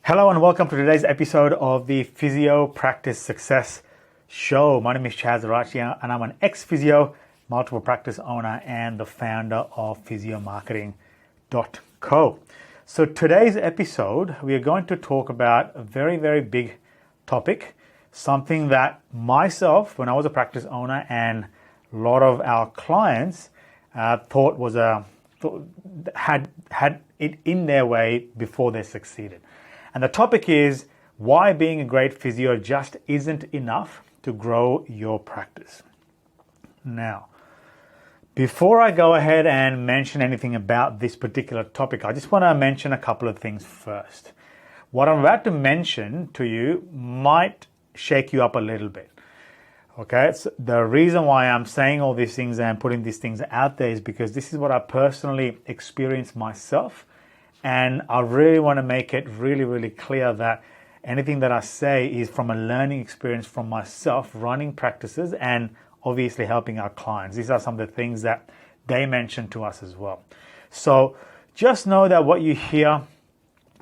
Hello and welcome to today's episode of the Physio Practice Success Show. My name is Chaz Arachia and I'm an ex-physio, multiple practice owner and the founder of physiomarketing.co. So today's episode, we are going to talk about a very, very big topic, something that myself, when I was a practice owner and a lot of our clients thought was had it in their way before they succeeded. And the topic is why being a great physio just isn't enough to grow your practice. Now, before I go ahead and mention anything about this particular topic, I just want to mention a couple of things first. What I'm about to mention to you might shake you up a little bit. Okay, so the reason why I'm saying all these things and putting these things out there is because this is what I personally experienced myself. And I really want to make it really, really clear that anything that I say is from a learning experience from myself, running practices and obviously helping our clients. These are some of the things that they mentioned to us as well. So just know that what you hear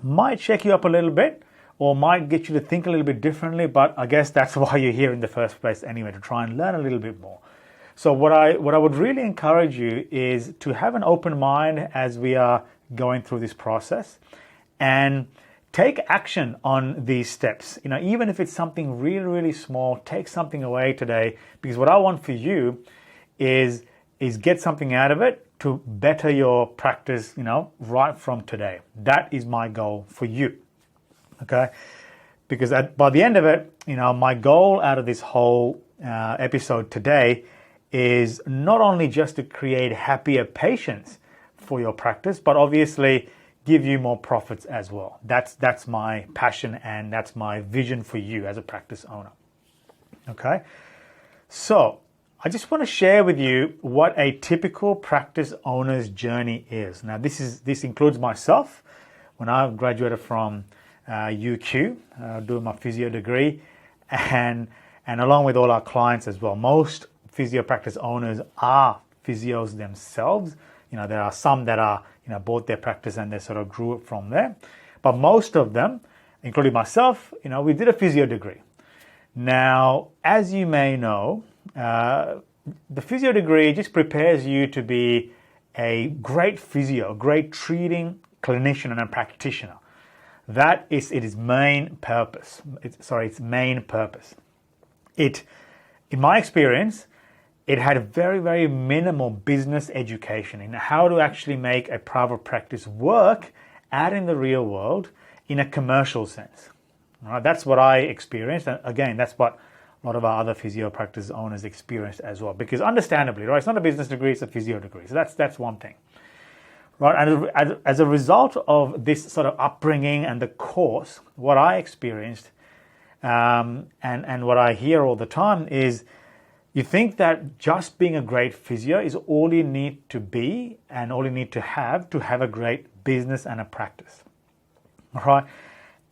might shake you up a little bit or might get you to think a little bit differently, but I guess that's why you're here in the first place anyway, to try and learn a little bit more. So what I would really encourage you is to have an open mind as we are going through this process and take action on these steps. You know, even if it's something really, really small, take something away today, because what I want for you is get something out of it to better your practice, you know, right from today. That is my goal for you. Okay? Because by the end of it, you know, my goal out of this whole episode today is not only just to create happier patients for your practice, but obviously give you more profits as well. That's my passion and that's my vision for you as a practice owner. Okay, so I just want to share with you what a typical practice owner's journey is. Now, this includes myself. When I graduated from UQ, doing my physio degree, and along with all our clients as well. Most physio practice owners are physios themselves. You know, there are some that are, you know, bought their practice and they sort of grew it from there. But most of them, including myself, you know, we did a physio degree. Now, as you may know, the physio degree just prepares you to be a great physio, a great treating clinician and a practitioner. That is its main purpose. Its main purpose. In my experience, it had a very, very minimal business education in how to actually make a private practice work out in the real world in a commercial sense. All right, that's what I experienced. And again, that's what a lot of our other physio practice owners experienced as well. Because understandably, right, it's not a business degree, it's a physio degree. So that's one thing. Right, and as a result of this sort of upbringing and the course, what I experienced and what I hear all the time is you think that just being a great physio is all you need to be and all you need to have a great business and a practice. All right,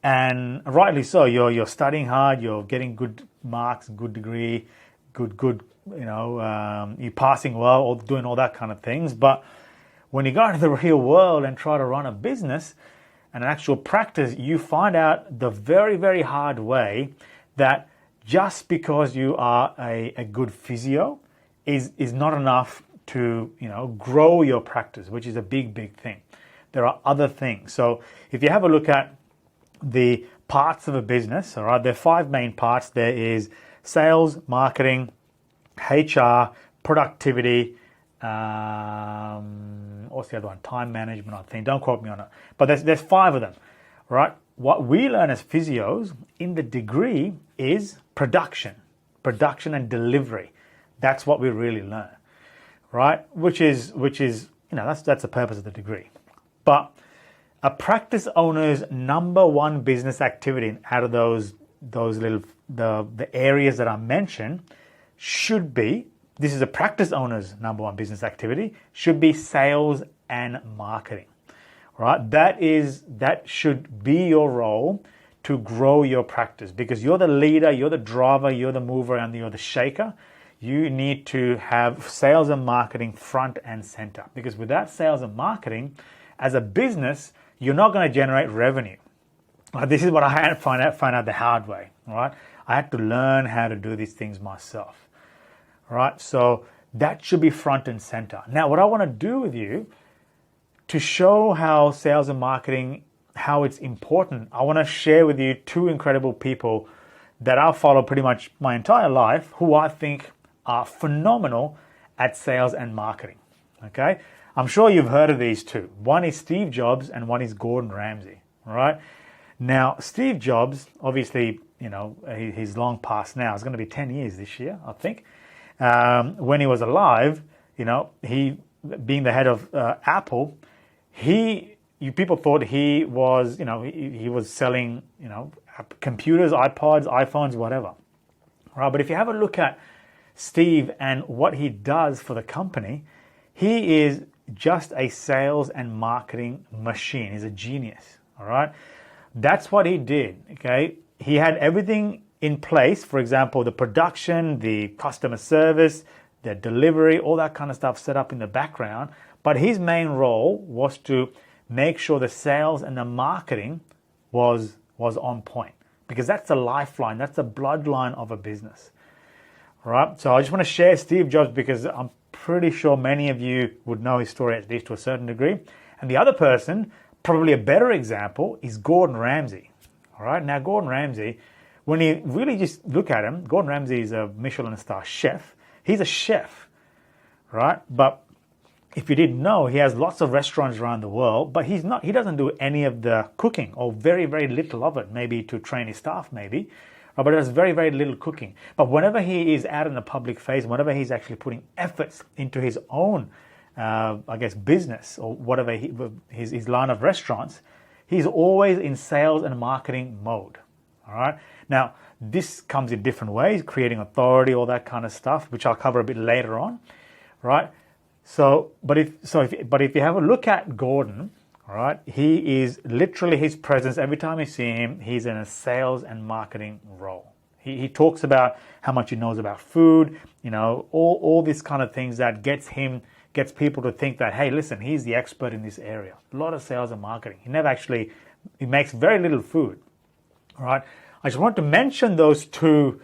and rightly so. You're studying hard, you're getting good marks, good degree, good. You know, you're passing well, or doing all that kind of things. But when you go into the real world and try to run a business and an actual practice, you find out the very, very hard way that just because you are a good physio is not enough to, you know, grow your practice, which is a big, big thing. There are other things. So if you have a look at the parts of a business, all right, there are 5 main parts. There is sales, marketing, HR, productivity, what's the other one? Time management, I think. Don't quote me on it. But there's 5 of them, right? What we learn as physios in the degree is production and delivery. That's what we really learn, right? Which is you know, that's the purpose of the degree. But a practice owner's number one business activity out of those little the areas that I mentioned should be, this is a practice owner's number one business activity, should be sales and marketing. Right? That should be your role to grow your practice, because you're the leader, you're the driver, you're the mover, and you're the shaker. You need to have sales and marketing front and center, because without sales and marketing, as a business, you're not going to generate revenue. This is what I had to find out the hard way, right? I had to learn how to do these things myself, right? So that should be front and center. Now, what I want to do with you to show how sales and marketing, how it's important, I want to share with you two incredible people that I've followed pretty much my entire life, who I think are phenomenal at sales and marketing, okay? I'm sure you've heard of these two. One is Steve Jobs and one is Gordon Ramsay, all right? Now, Steve Jobs, obviously, he's long past now. It's going to be 10 years this year, I think. When he was alive, he, being the head of Apple, people thought he was, he was selling, computers, iPods, iPhones, whatever, right? But if you have a look at Steve and what he does for the company, he is just a sales and marketing machine. He's a genius, all right? That's what he did, okay? He had everything in place, for example, the production, the customer service, the delivery, all that kind of stuff set up in the background. But his main role was to make sure the sales and the marketing was on point, because that's the lifeline, that's the bloodline of a business, right? So I just want to share Steve Jobs because I'm pretty sure many of you would know his story, at least to a certain degree. And the other person, probably a better example, is Gordon Ramsay. All right, now Gordon Ramsay, when you really just look at him, Gordon Ramsay is a Michelin star chef. He's a chef, right? But if you didn't know, he has lots of restaurants around the world, but he doesn't do any of the cooking, or very, very little of it, maybe to train his staff, maybe. But there's very, very little cooking. But whenever he is out in the public face, whenever he's actually putting efforts into his own business, or whatever his line of restaurants, he's always in sales and marketing mode. All right. Now, this comes in different ways, creating authority, all that kind of stuff, which I'll cover a bit later on. Right. But if you have a look at Gordon, all right, he is literally, his presence, every time you see him, he's in a sales and marketing role. He talks about how much he knows about food, all these kind of things that gets people to think that, hey, listen, he's the expert in this area. A lot of sales and marketing. He makes very little food. All right. I just want to mention those two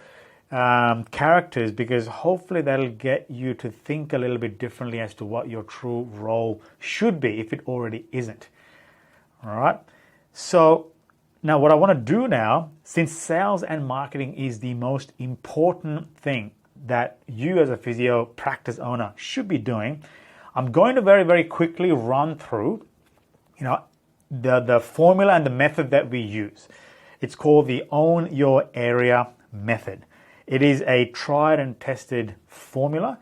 characters because hopefully that'll get you to think a little bit differently as to what your true role should be if it already isn't. All right. So now what I want to do now, since sales and marketing is the most important thing that you as a physio practice owner should be doing, I'm going to very, very quickly run through, the formula and the method that we use. It's called the Own Your Area method. It is a tried and tested formula.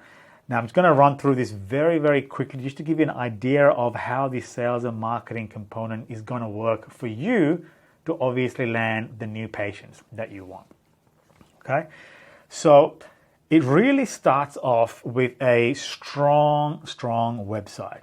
Now I'm just going to run through this very, very quickly just to give you an idea of how the sales and marketing component is going to work for you to obviously land the new patients that you want. Okay, so it really starts off with a strong website.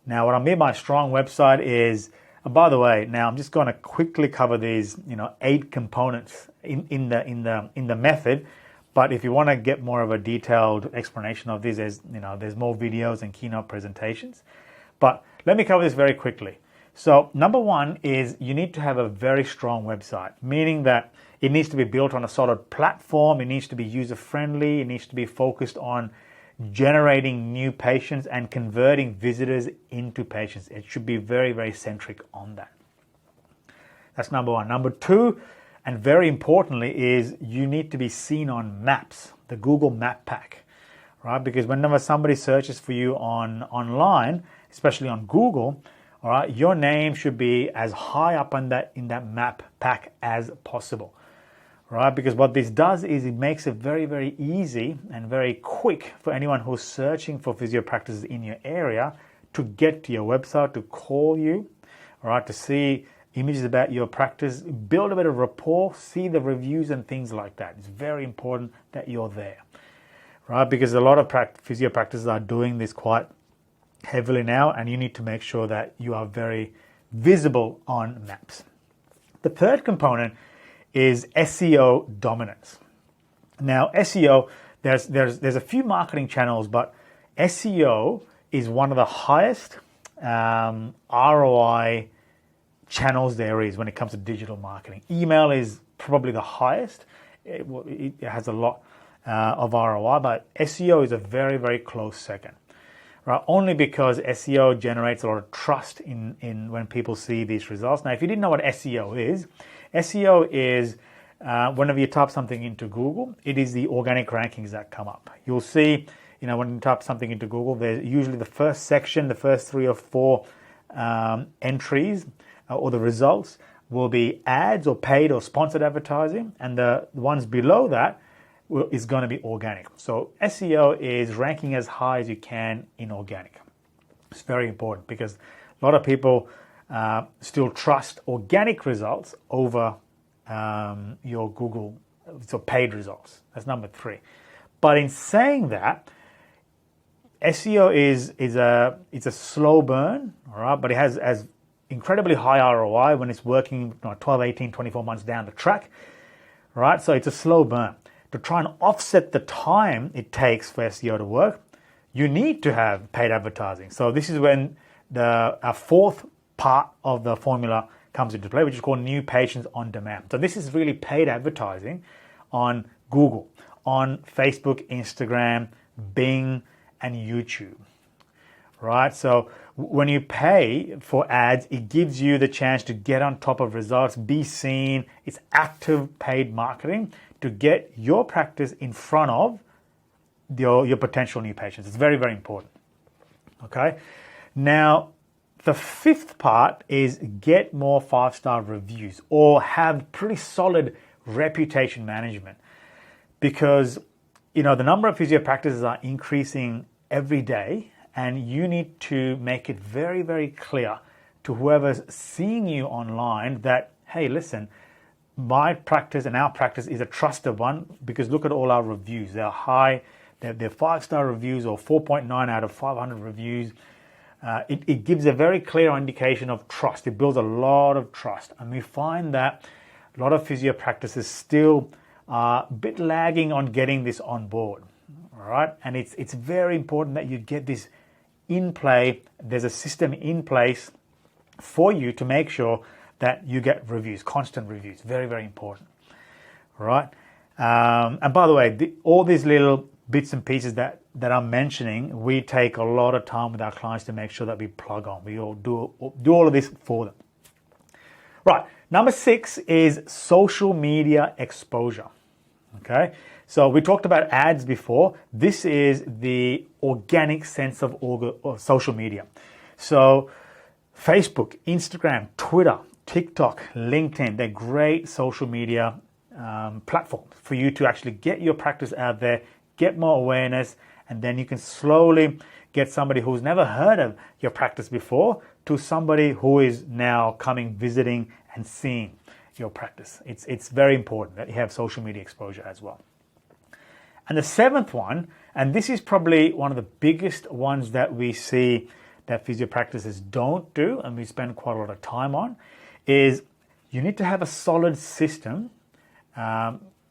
Now, what I mean by strong website is, by the way, now I'm just going to quickly cover these, 8 components in the method. But if you want to get more of a detailed explanation of this, there's more videos and keynote presentations. But let me cover this very quickly. So number 1 is you need to have a very strong website, meaning that it needs to be built on a solid platform. It needs to be user-friendly. It needs to be focused on generating new patients and converting visitors into patients. It should be very, very centric on that. That's number 1. Number 2, and very importantly, is you need to be seen on maps, the Google Map Pack, right? Because whenever somebody searches for you online, especially on Google, all right, your name should be as high up in that map pack as possible. Right, because what this does is it makes it very, very easy and very quick for anyone who's searching for physio practices in your area to get to your website, to call you, all right, to see images about your practice, build a bit of rapport, see the reviews and things like that. It's very important that you're there, right? Because a lot of physio practices are doing this quite heavily now, and you need to make sure that you are very visible on maps. The third component is SEO dominance. Now, SEO, there's a few marketing channels, but SEO is one of the highest ROI channels there is when it comes to digital marketing. Email is probably the highest. It has a lot of ROI, but SEO is a very, very close second. Right? Only because SEO generates a lot of trust in when people see these results. Now, if you didn't know what SEO is whenever you type something into Google, it is the organic rankings that come up. You'll see, when you type something into Google, there's usually the first section, the first 3 or 4 entries or the results will be ads or paid or sponsored advertising, and the ones below that is going to be organic. So SEO is ranking as high as you can in organic. It's very important because a lot of people still trust organic results over your Google, so paid results. That's number 3. But in saying that, SEO it's a slow burn, all right, but it has incredibly high ROI when it's working 12, 18, 24 months down the track, right? So it's a slow burn. To try and offset the time it takes for SEO to work, you need to have paid advertising. So this is when our 4th part of the formula comes into play, which is called new patients on demand. So this is really paid advertising on Google, on Facebook, Instagram, Bing, and YouTube, right? So when you pay for ads, it gives you the chance to get on top of results, be seen. It's active paid marketing to get your practice in front of your potential new patients. It's very, very important. Okay. Now, the 5th part is get more 5-star reviews or have pretty solid reputation management, because the number of physio practices are increasing every day, and you need to make it very, very clear to whoever's seeing you online that, hey, listen, my practice and our practice is a trusted one because look at all our reviews. They're high, they're 5-star reviews or 4.9 out of 500 reviews. It gives a very clear indication of trust. It builds a lot of trust. And we find that a lot of physio practices still are a bit lagging on getting this on board. All right. And it's very important that you get this in play. There's a system in place for you to make sure that you get reviews, constant reviews. Very, very important. All right. And by the way, all these little bits and pieces that I'm mentioning, we take a lot of time with our clients to make sure that we plug on. We all do all of this for them. Right. Number 6 is social media exposure. Okay. So we talked about ads before. This is the organic sense of social media. So Facebook, Instagram, Twitter, TikTok, LinkedIn, they're great social media platforms for you to actually get your practice out there, get more awareness, and then you can slowly get somebody who's never heard of your practice before to somebody who is now coming, visiting, and seeing your practice. It's very important that you have social media exposure as well. And the 7th one, and this is probably one of the biggest ones that we see that physio practices don't do, and we spend quite a lot of time on, is you need to have a solid system,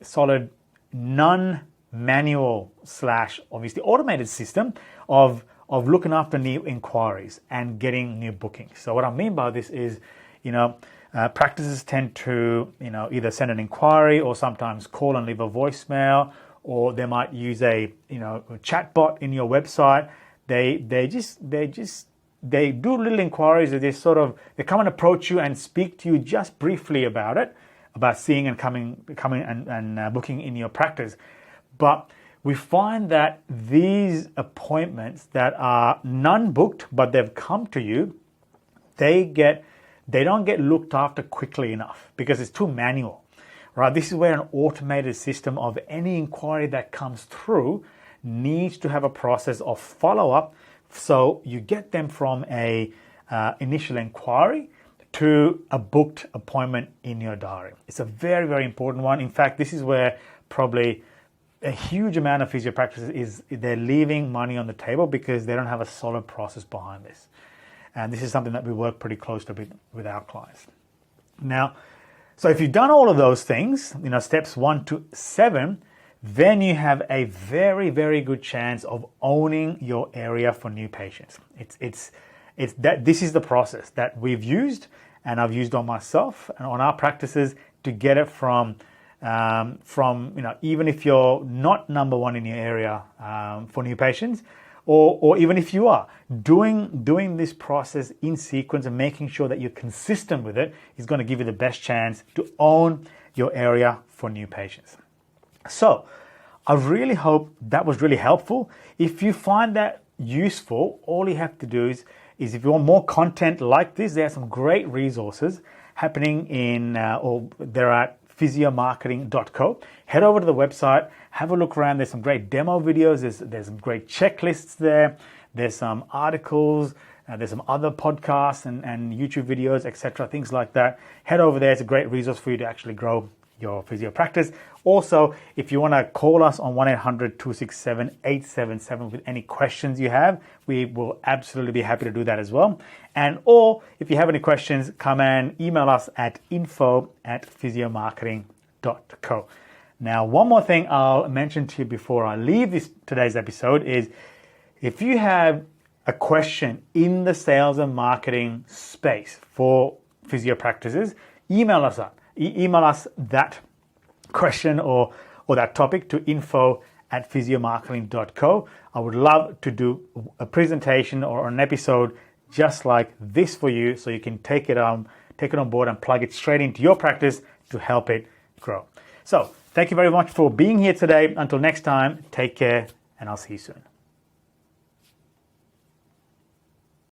solid non-manual / obviously automated system of looking after new inquiries and getting new bookings. So what I mean by this is, practices tend to, either send an inquiry or sometimes call and leave a voicemail, or they might use a chatbot in your website. They do little inquiries. They come and approach you and speak to you just briefly about it, about seeing and coming and booking in your practice. But we find that these appointments that are non-booked, but they've come to you, they don't get looked after quickly enough because it's too manual. Right? This is where an automated system of any inquiry that comes through needs to have a process of follow-up, so you get them from a initial inquiry to a booked appointment in your diary. It's a very, very important one. In fact, this is where probably a huge amount of physio practices they're leaving money on the table because they don't have a solid process behind this. And this is something that we work pretty closely with our clients. Now, so if you've done all of those things, steps 1 to 7, then you have a very, very good chance of owning your area for new patients. It's that this is the process that we've used, and I've used on myself and on our practices to get it from even if you're not number one in your area for new patients, or even if you are, doing this process in sequence and making sure that you're consistent with it is going to give you the best chance to own your area for new patients. So I really hope that was really helpful. If you find that useful, all you have to do is if you want more content like this, there are some great resources happening they're at physiomarketing.co. Head over to the website, have a look around. There's some great demo videos. There's some great checklists there. There's some articles. There's some other podcasts and YouTube videos, etc. Things like that. Head over there. It's a great resource for you to actually grow your physio practice. Also, if you want to call us on 1-800-267-877 with any questions you have, we will absolutely be happy to do that as well. Or if you have any questions, come and email us at info@physiomarketing.co. Now, one more thing I'll mention to you before I leave today's episode is if you have a question in the sales and marketing space for physio practices, email us that question or that topic to info@physiomarketing.co. I would love to do a presentation or an episode just like this for you, so you can take it on board and plug it straight into your practice to help it grow. So thank you very much for being here today. Until next time, take care, and I'll see you soon.